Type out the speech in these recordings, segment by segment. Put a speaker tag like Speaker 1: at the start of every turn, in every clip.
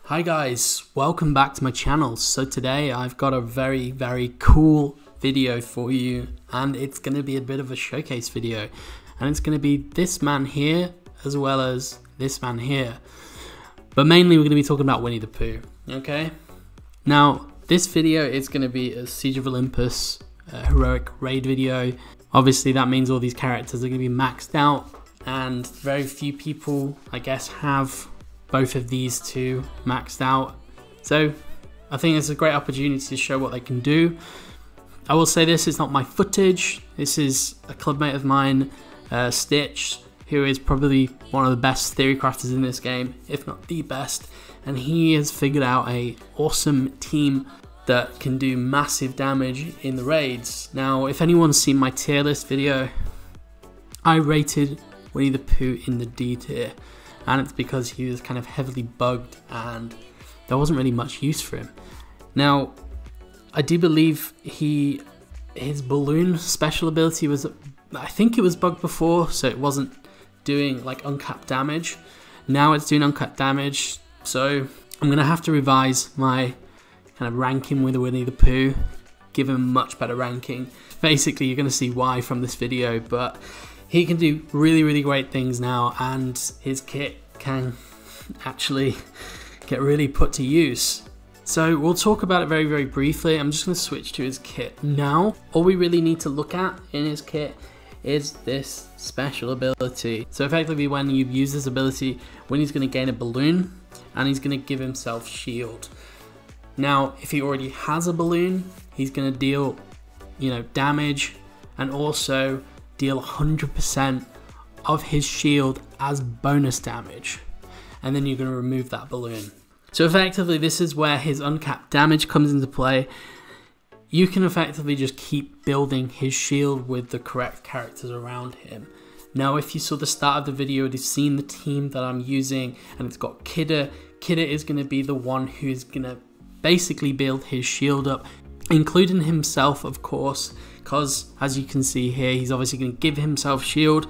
Speaker 1: Hi guys, welcome back to my channel. So today I've got a very cool video for you, and it's going to be a bit of a showcase video, and it's going to be this man here as well as this man here, but mainly we're going to be talking about Winnie the Pooh. Okay, now this video is going to be a Siege of Olympus heroic raid video. Obviously that means all these characters are going to be maxed out, and very few people, I guess, have both of these two maxed out. So I think it's a great opportunity to show what they can do. I will say this is not my footage. This is a clubmate of mine, Stitch, who is probably one of the best theory crafters in this game, if not the best. And he has figured out an awesome team that can do massive damage in the raids. Now, if anyone's seen my tier list video, I rated Winnie the Pooh in the D tier. And it's because he was kind of heavily bugged and there wasn't really much use for him. Now, I do believe his balloon special ability was, I think it was bugged before, so it wasn't doing like uncapped damage. Now it's doing uncapped damage, so I'm gonna have to revise my kind of ranking with Winnie the Pooh, give him a much better ranking. Basically, you're gonna see why from this video, but he can do really great things now, and his kit can actually get really put to use. So we'll talk about it very briefly. I'm just going to switch to his kit now. All we really need to look at in his kit is this special ability. So effectively, when you use this ability, Winnie's going to gain a balloon and he's going to give himself shield. Now, if he already has a balloon, he's going to deal, damage, and also deal 100% of his shield as bonus damage, and then you're going to remove that balloon. So effectively, this is where his uncapped damage comes into play. You can effectively just keep building his shield with the correct characters around him. Now, if you saw the start of the video, you've seen the team that I'm using, and it's got Kidder. Kidder is going to be the one who's going to basically build his shield up, including himself, of course, because as you can see here, he's obviously going to give himself shield.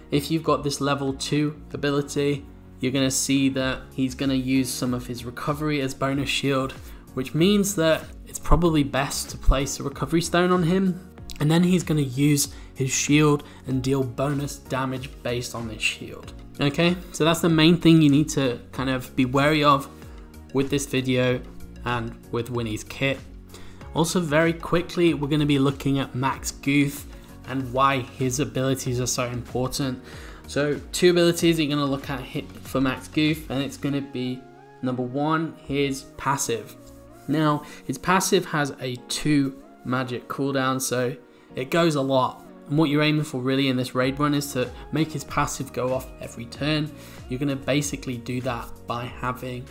Speaker 1: If you've got this level 2 ability, you're going to see that he's going to use some of his recovery as bonus shield, which means that it's probably best to place a recovery stone on him, and then he's going to use his shield and deal bonus damage based on this shield. Okay, so that's the main thing you need to kind of be wary of with this video and with Winnie's kit. Also, very quickly, we're going to be looking at Max Goof and why his abilities are so important. So, two abilities you're going to look at for Max Goof, and it's going to be number 1, his passive. Now, his passive has a 2 magic cooldown, so it goes a lot. And what you're aiming for really in this raid run is to make his passive go off every turn. You're going to basically do that by having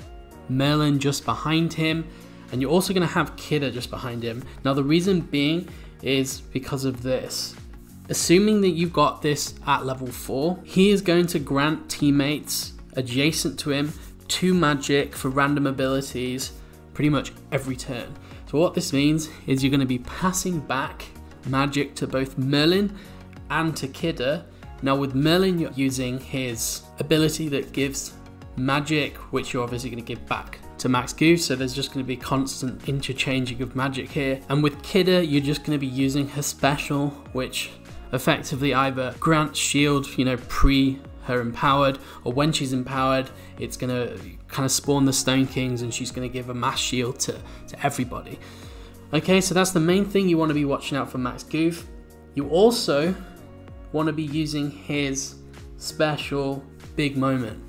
Speaker 1: Merlin just behind him, and you're also going to have Kidder just behind him. Now, the reason being is because of this. Assuming that you've got this at level 4, he is going to grant teammates adjacent to him 2 magic for random abilities pretty much every turn. So what this means is you're going to be passing back magic to both Merlin and to Kidder. Now, with Merlin, you're using his ability that gives magic, which you're obviously going to give back to Max Goof, so there's just going to be constant interchanging of magic here. And with Kidder, you're just going to be using her special, which effectively either grants shield, pre her empowered, or when she's empowered, it's going to kind of spawn the Stone Kings and she's going to give a mass shield to everybody. Okay, so that's the main thing you want to be watching out for Max Goof. You also want to be using his special big moment.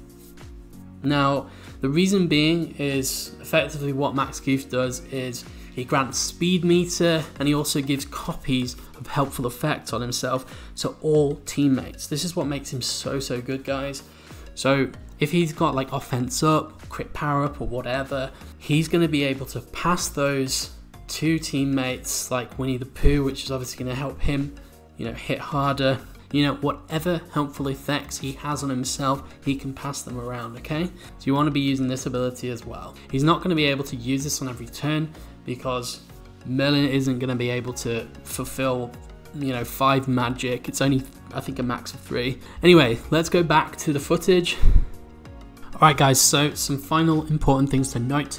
Speaker 1: Now, the reason being is effectively what Max Goof does is he grants speed meter, and he also gives copies of helpful effects on himself to all teammates. This is what makes him so good, guys. So if he's got like offense up, crit power up, or whatever, he's going to be able to pass those to teammates like Winnie the Pooh, which is obviously going to help him, hit harder. Whatever helpful effects he has on himself, he can pass them around, okay? So you want to be using this ability as well. He's not going to be able to use this on every turn because Merlin isn't going to be able to fulfill, 5 magic. It's only, I think, a max of 3. Anyway, let's go back to the footage. Alright guys, so some final important things to note.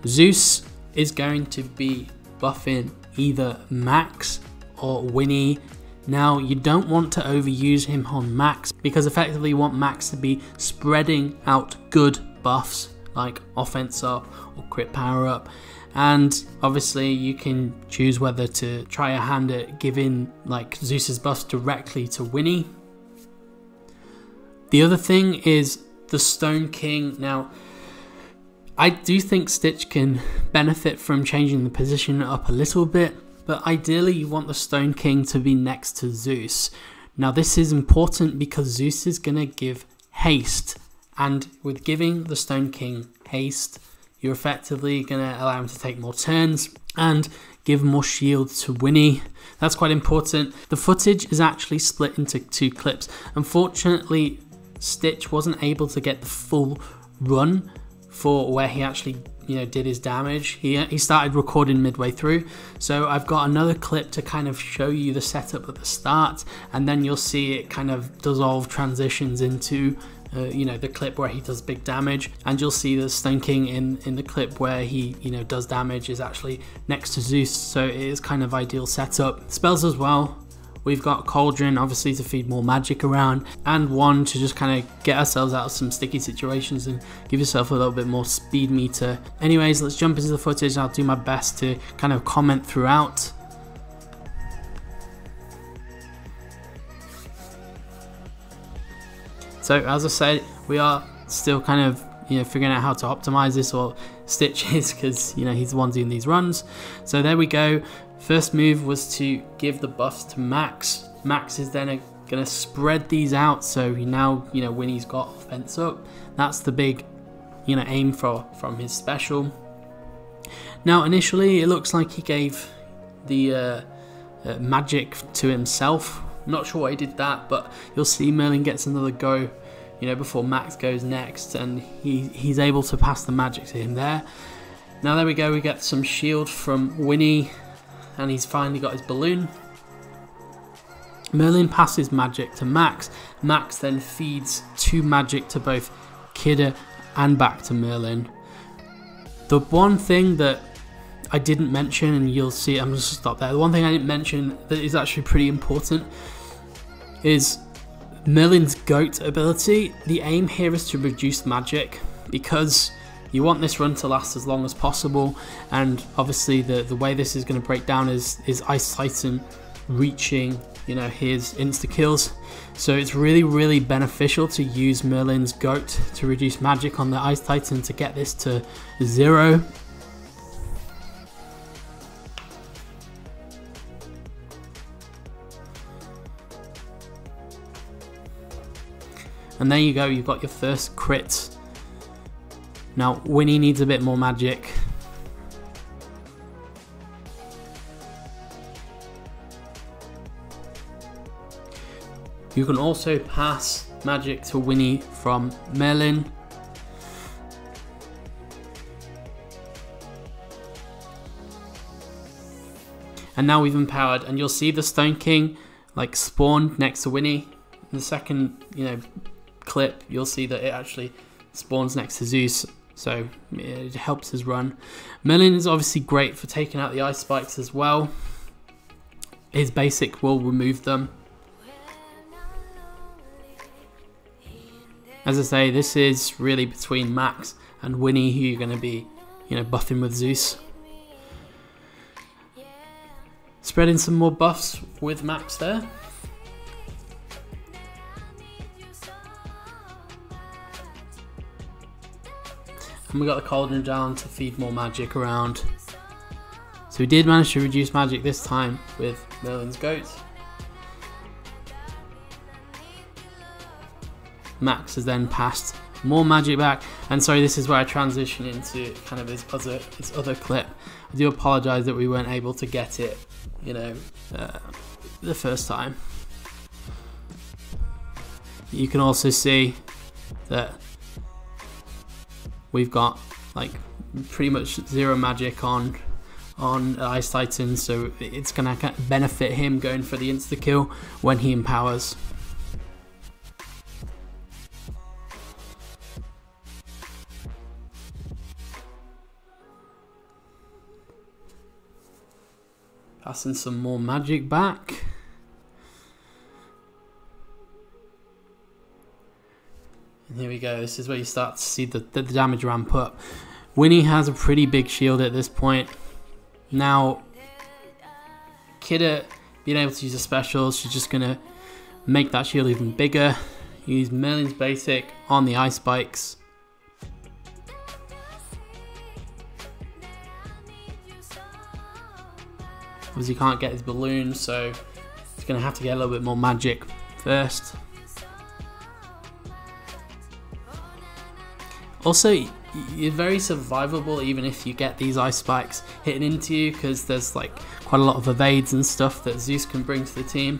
Speaker 1: Zeus is going to be buffing either Max or Winnie. Now you don't want to overuse him on Max, because effectively you want Max to be spreading out good buffs like offense up or crit power up, and obviously you can choose whether to try a hand at giving like Zeus's buffs directly to Winnie. The other thing is the Stone King. Now I do think Stitch can benefit from changing the position up a little bit, but ideally you want the Stone King to be next to Zeus. Now this is important because Zeus is going to give haste, and with giving the Stone King haste, you're effectively going to allow him to take more turns and give more shield to Winnie. That's quite important. The footage is actually split into 2 clips. Unfortunately, Stitch wasn't able to get the full run for where he actually did his damage. He started recording midway through, so I've got another clip to kind of show you the setup at the start, and then you'll see it kind of dissolve, transitions into the clip where he does big damage, and you'll see the Stone King in the clip where he does damage is actually next to Zeus, so it is kind of ideal setup. Spells as well. We've got Cauldron, obviously, to feed more magic around, and one to just kind of get ourselves out of some sticky situations and give yourself a little bit more speed meter. Anyways, let's jump into the footage. I'll do my best to kind of comment throughout. So as I said, we are still kind of figuring out how to optimize this, or Stitch is, because he's the one doing these runs. So there we go. First move was to give the buffs to Max. Max is then going to spread these out, so now Winnie's got offense up. That's the big aim from his special. Now initially it looks like he gave the magic to himself. Not sure why he did that, but you'll see Merlin gets another go before Max goes next, and he's able to pass the magic to him there. Now there we go, we get some shield from Winnie, and he's finally got his balloon. Merlin passes magic to Max. Max then feeds 2 magic to both Kidder and back to Merlin. The one thing that I didn't mention, and you'll see, I'm just gonna stop there. The one thing I didn't mention that is actually pretty important is Merlin's goat ability. The aim here is to reduce magic, because you want this run to last as long as possible, and obviously the way this is going to break down is Ice Titan reaching his insta kills. So it's really beneficial to use Merlin's goat to reduce magic on the Ice Titan to get this to 0. And there you go, you've got your first crit. Now Winnie needs a bit more magic. You can also pass magic to Winnie from Merlin. And now we've empowered, and you'll see the Stone King like spawned next to Winnie. In the second clip, you'll see that it actually spawns next to Zeus, so it helps his run. Merlin is obviously great for taking out the ice spikes as well. His basic will remove them. As I say, this is really between Max and Winnie who you're going to be buffing with Zeus. Spreading some more buffs with Max there. And we got the Cauldron down to feed more magic around. So we did manage to reduce magic this time with Merlin's goat. Max has then passed more magic back, and sorry, this is where I transition into kind of his other clip. I do apologise that we weren't able to get it, the first time. You can also see that we've got like pretty much 0 magic on Ice Titan, so it's gonna benefit him going for the insta kill when he empowers. Passing some more magic back. And here we go. This is where you start to see the damage ramp up. Winnie has a pretty big shield at this point. Now, Kidda being able to use a special, she's just going to make that shield even bigger. Use Merlin's basic on the ice spikes. Obviously can't get his balloon, so he's going to have to get a little bit more magic first. Also, you're very survivable even if you get these ice spikes hitting into you, because there's like quite a lot of evades and stuff that Zeus can bring to the team.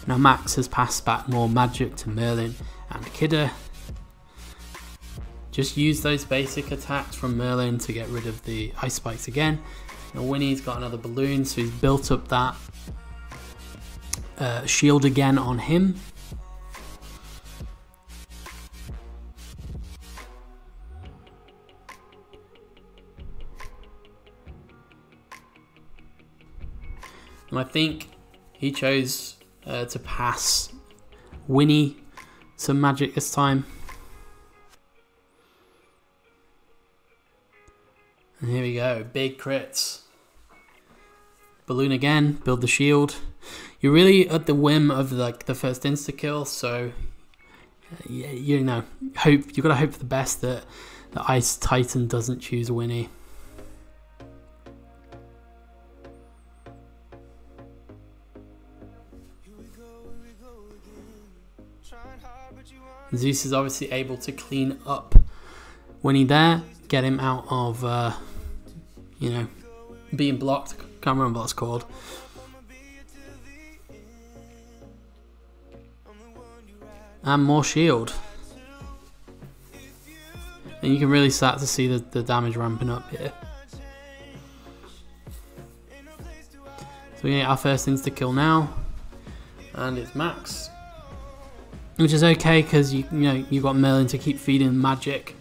Speaker 1: Now Max has passed back more magic to Merlin and Kidda. Just use those basic attacks from Merlin to get rid of the ice spikes again. Now Winnie's got another balloon, so he's built up that shield again on him. And I think he chose to pass Winnie some magic this time. And here we go, big crits. Balloon again, build the shield. You're really at the whim of like the first insta kill, so you know, you've got to hope for the best that the Ice Titan doesn't choose Winnie. Zeus is obviously able to clean up Winnie there, get him out of, you know, being blocked. Can't remember what it's called. And more shield. And you can really start to see the damage ramping up here. So we get our first insta kill now. And it's Max. Which is okay because you know you've got Merlin to keep feeding magic.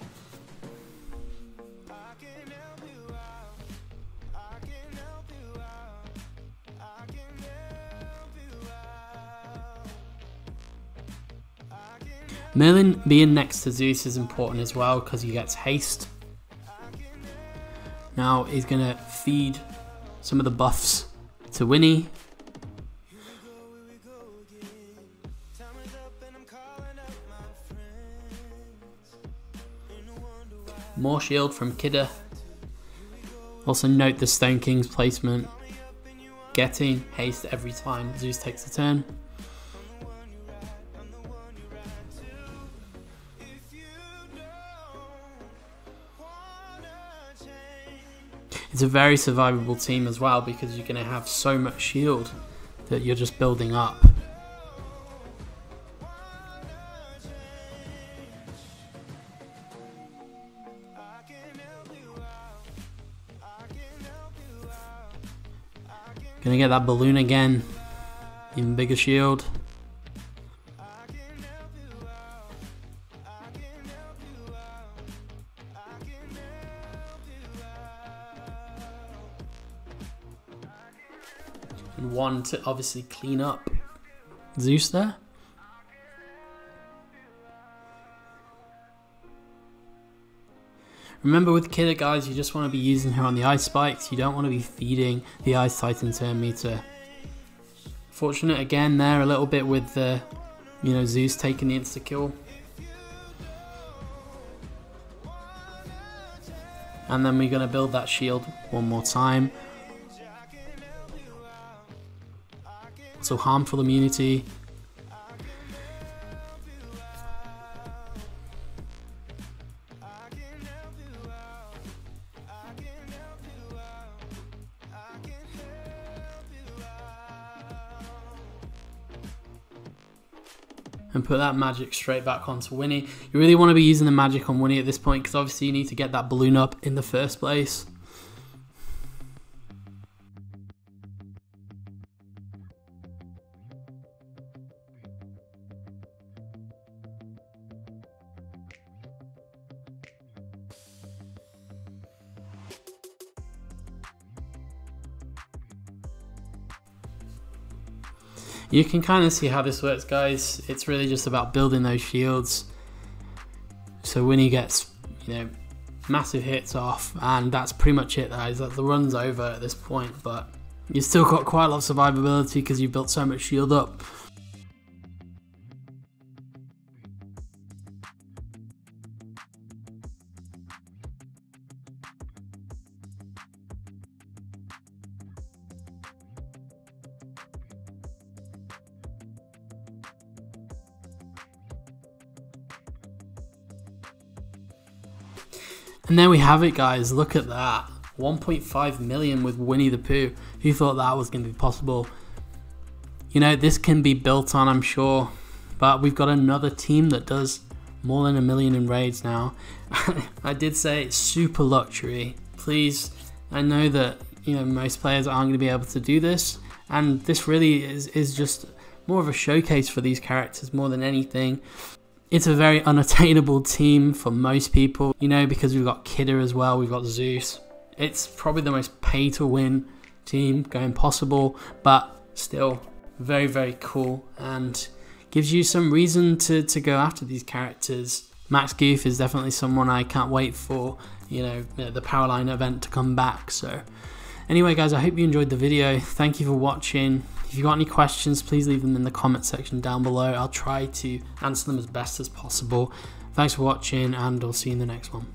Speaker 1: Merlin being next to Zeus is important as well because he gets haste. Now he's gonna feed some of the buffs to Winnie. More shield from Kidda. Also note the Stone King's placement. Getting haste every time Zeus takes a turn. It's a very survivable team as well because you're going to have so much shield that you're just building up. Gonna get that balloon again, even bigger shield. And one to obviously clean up Zeus there. Remember with Kidda, guys, you just want to be using her on the ice spikes. You don't want to be feeding the Ice Titan turn meter. Fortunate again there a little bit with you know, Zeus taking the insta kill. And then we're going to build that shield one more time. So harmful immunity. And put that magic straight back onto Winnie. You really want to be using the magic on Winnie at this point because obviously you need to get that balloon up in the first place. You can kind of see how this works, guys. It's really just about building those shields. So Winnie gets, you know, massive hits off, and that's pretty much it, guys. The run's over at this point, but you've still got quite a lot of survivability because you've built so much shield up. And there we have it, guys. Look at that. 1.5 million with Winnie the Pooh. Who thought that was going to be possible? You know, this can be built on, I'm sure. But we've got another team that does more than 1 million in raids now. I did say it's super luxury. Please, I know that, you know, most players aren't going to be able to do this. And this really is just more of a showcase for these characters more than anything. It's a very unattainable team for most people, you know, because we've got Kidder as well, we've got Zeus. It's probably the most pay to win team going possible, but still very, very cool and gives you some reason to go after these characters. Max Goof is definitely someone I can't wait for, you know, the Powerline event to come back. So anyway, guys, I hope you enjoyed the video. Thank you for watching. If you've got any questions, please leave them in the comment section down below. I'll try to answer them as best as possible. Thanks for watching, and I'll see you in the next one.